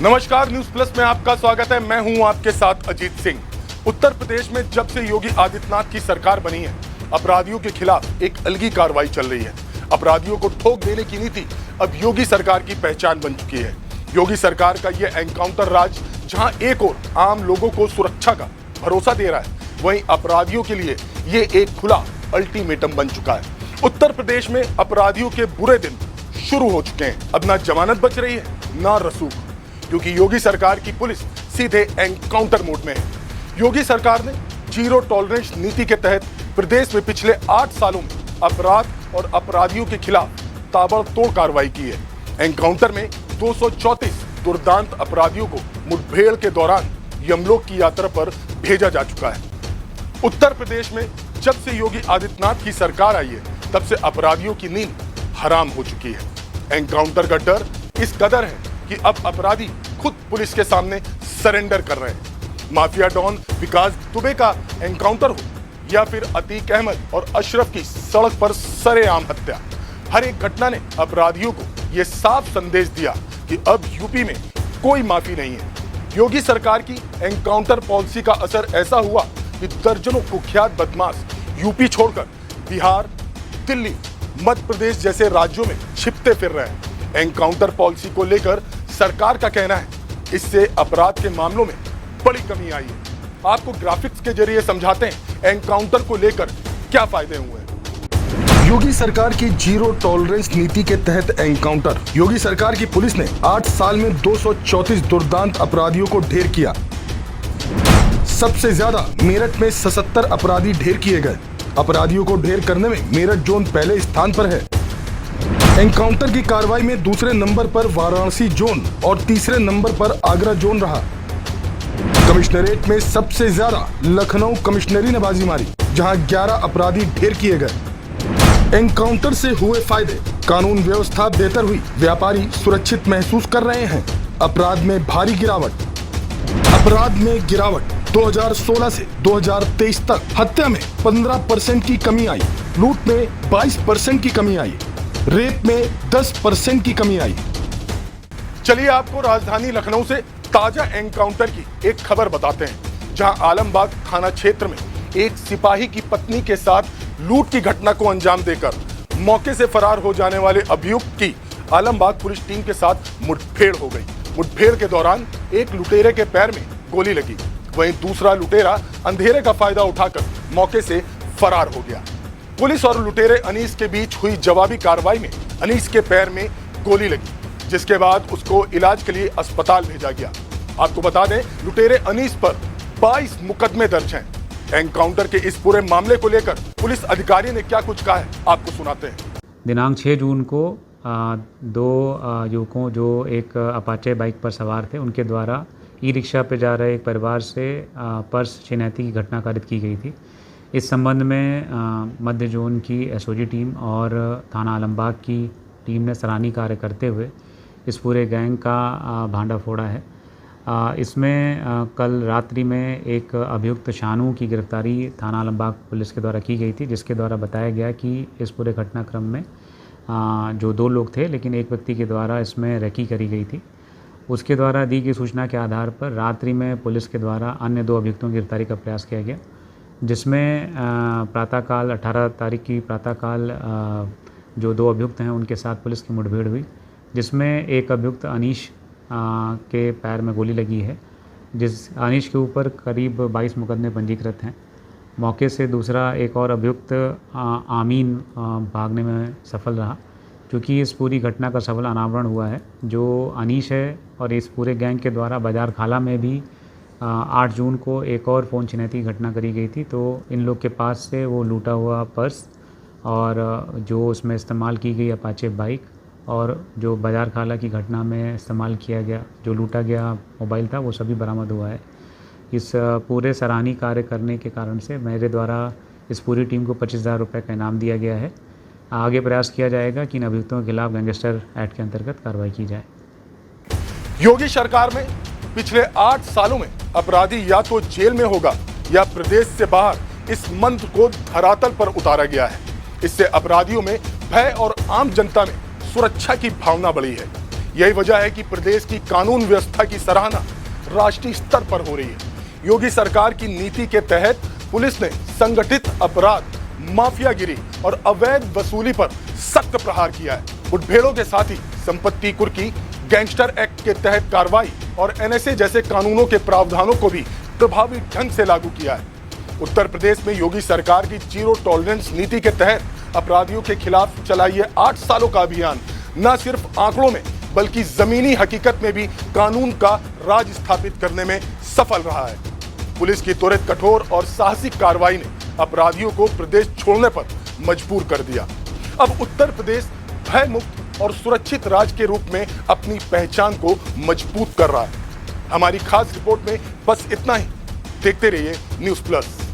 नमस्कार, news plus में आपका स्वागत है। मैं हूं आपके साथ अजीत सिंह। उत्तर प्रदेश में जब से योगी आदित्यनाथ की सरकार बनी है, अपराधियों के खिलाफ एक अलगी कार्रवाई चल रही है। अपराधियों को ठोक देने की नीति अब योगी सरकार की पहचान बन चुकी है। योगी सरकार का यह एनकाउंटर राज जहां एक ओर आम लोगों को सुरक्षा का भरोसा दे रहा है, वहीं अपराधियों के लिए ये एक खुला अल्टीमेटम बन चुका है। उत्तर प्रदेश में अपराधियों के बुरे दिन शुरू हो चुके हैं। अब ना जमानत बच रही है ना रसूख, क्योंकि योगी सरकार की पुलिस सीधे एनकाउंटर मोड में है। योगी सरकार ने जीरो टॉलरेंस नीति के तहत प्रदेश में पिछले 8 सालों में अपराध और अपराधियों के खिलाफ ताबड़तोड़ कार्रवाई की है। एनकाउंटर में 234 दुर्दांत अपराधियों को मुठभेड़ के दौरान यमलोक की यात्रा पर भेजा जा चुका है। उत्तर प्रदेश में जब से योगी आदित्यनाथ की सरकार आई है, तब से अपराधियों की नींद हराम हो चुकी है। एनकाउंटर का डर इस कदर है कि अब अपराधी खुद पुलिस के सामने सरेंडर कर रहे हैं। माफिया डॉन विकास दुबे का एनकाउंटर हो या फिर अतीक अहमद और अशरफ की सड़क पर सरेआम हत्या, हर एक घटना ने अपराधियों को यह साफ संदेश दिया कि अब यूपी में कोई माफी नहीं है। योगी सरकार की एनकाउंटर पॉलिसी का असर ऐसा हुआ कि दर्जनों कुख्यात बदमाश यूपी छोड़कर बिहार, दिल्ली, मध्य प्रदेश जैसे राज्यों में छिपते फिर रहे हैं। एनकाउंटर पॉलिसी को लेकर सरकार का कहना है इससे अपराध के मामलों में बड़ी कमी आई है। आपको ग्राफिक्स के जरिए समझाते हैं एनकाउंटर को लेकर क्या फायदे हुए हैं। योगी सरकार की जीरो टॉलरेंस नीति के तहत एनकाउंटर। योगी सरकार की पुलिस ने 8 साल में 234 दुर्दांत अपराधियों को ढेर किया। सबसे ज्यादा मेरठ में 77 अपराधी ढेर किए गए। अपराधियों को ढेर करने में मेरठ जोन पहले स्थान पर है। एनकाउंटर की कार्रवाई में दूसरे नंबर पर वाराणसी जोन और तीसरे नंबर पर आगरा जोन रहा। कमिश्नरेट में सबसे ज्यादा लखनऊ कमिश्नरी ने बाजी मारी, जहां 11 अपराधी ढेर किए गए। एनकाउंटर से हुए फायदे। कानून व्यवस्था बेहतर हुई, व्यापारी सुरक्षित महसूस कर रहे हैं। अपराध में भारी गिरावट। 2016 से 2023 तक हत्या में 15% की कमी आई, लूट में 22% की कमी आई, रेप में 10% की कमी आई। चलिए आपको राजधानी लखनऊ से ताजा एनकाउंटर की एक खबर बताते हैं, जहां आलमबाग थाना क्षेत्र में एक सिपाही की पत्नी के साथ लूट की घटना को अंजाम देकर मौके से फरार हो जाने वाले अभियुक्त की आलमबाग पुलिस टीम के साथ मुठभेड़ हो गई। मुठभेड़ के दौरान एक लुटेरे के पैर में गोली लगी, वहीं दूसरा लुटेरा अंधेरे का फायदा उठाकर मौके से फरार हो गया। पुलिस और लुटेरे अनीस के बीच हुई जवाबी कार्रवाई में अनीस के पैर में गोली लगी, जिसके बाद उसको इलाज के लिए अस्पताल भेजा गया। आपको बता दें, लुटेरे अनीस पर 22 मुकदमे दर्ज हैं। एनकाउंटर के इस पूरे मामले को लेकर पुलिस अधिकारी ने क्या कुछ कहा है, आपको सुनाते हैं। दिनांक 6 जून को 2 युवकों जो एक अपाचे बाइक पर सवार थे, उनके द्वारा ई रिक्शा पर जा रहे एक परिवार से पर्स छिनैती की घटना कारित की गई थी। इस संबंध में मध्य जोन की एसओजी टीम और थाना आलमबाग की टीम ने सराहनीय कार्य करते हुए इस पूरे गैंग का भांडा फोड़ा है। इसमें कल रात्रि में एक अभियुक्त शानू की गिरफ्तारी थाना आलमबाग पुलिस के द्वारा की गई थी, जिसके द्वारा बताया गया कि इस पूरे घटनाक्रम में जो 2 लोग थे, लेकिन एक व्यक्ति के द्वारा इसमें रेकी करी गई थी। उसके द्वारा दी गई सूचना के आधार पर रात्रि में पुलिस के द्वारा अन्य 2 अभियुक्तों की गिरफ्तारी का प्रयास किया गया, जिसमें प्रातःकाल 18 तारीख की प्रातःकाल जो 2 अभियुक्त हैं उनके साथ पुलिस की मुठभेड़ हुई, जिसमें एक अभियुक्त अनीश के पैर में गोली लगी है, जिस अनीश के ऊपर करीब 22 मुकदमे पंजीकृत हैं। मौके से दूसरा एक और अभियुक्त आमीन भागने में सफल रहा, क्योंकि इस पूरी घटना का सफल अनावरण हुआ है। जो अनीश है और इस पूरे गैंग के द्वारा बाजार खाला में भी 8 जून को एक और फ़ोन छिनैती की घटना करी गई थी, तो इन लोग के पास से वो लूटा हुआ पर्स और जो उसमें इस्तेमाल की गई अपाचे बाइक और जो बाजार खाला की घटना में इस्तेमाल किया गया जो लूटा गया मोबाइल था, वो सभी बरामद हुआ है। इस पूरे सराहनीय कार्य करने के कारण से मेरे द्वारा इस पूरी टीम को 25,000 रुपये का इनाम दिया गया है। आगे प्रयास किया जाएगा कि इन अभियुक्तों के खिलाफ गैंगस्टर एक्ट के अंतर्गत कार्रवाई की जाए। योगी सरकार में पिछले 8 सालों में अपराधी या तो जेल में होगा या प्रदेश से बाहर इस मंत्र को धरातल पर उतारा गया है। इससे अपराधियों में भय और आम जनता में सुरक्षा की भावना बढ़ी है। यही वजह है कि प्रदेश की कानून व्यवस्था की सराहना राष्ट्रीय स्तर पर हो रही है। योगी सरकार की नीति के तहत पुलिस ने संगठित अपराध, माफियागिरी और अवैध वसूली पर सख्त प्रहार किया है। मुठभेड़ों के साथ ही संपत्ति कुर्की, गैंगस्टर एक्ट के तहत कार्रवाई और एनएसए जैसे कानूनों के प्रावधानों को भी प्रभावी ढंग से लागू किया है। उत्तर प्रदेश में योगी सरकार की जीरो टॉलरेंस नीति के तहत अपराधियों के खिलाफ चलाई ये 8 सालों का अभियान न सिर्फ आंकड़ों में बल्कि जमीनी हकीकत में भी कानून का राज स्थापित करने में सफल रहा है। पुलिस की त्वरित, कठोर और साहसिक कार्रवाई ने अपराधियों को प्रदेश छोड़ने पर मजबूर कर दिया। अब उत्तर प्रदेश भय मुक्त और सुरक्षित राज्य के रूप में अपनी पहचान को मजबूत कर रहा है। हमारी खास रिपोर्ट में बस इतना ही। देखते रहिए न्यूज़ प्लस।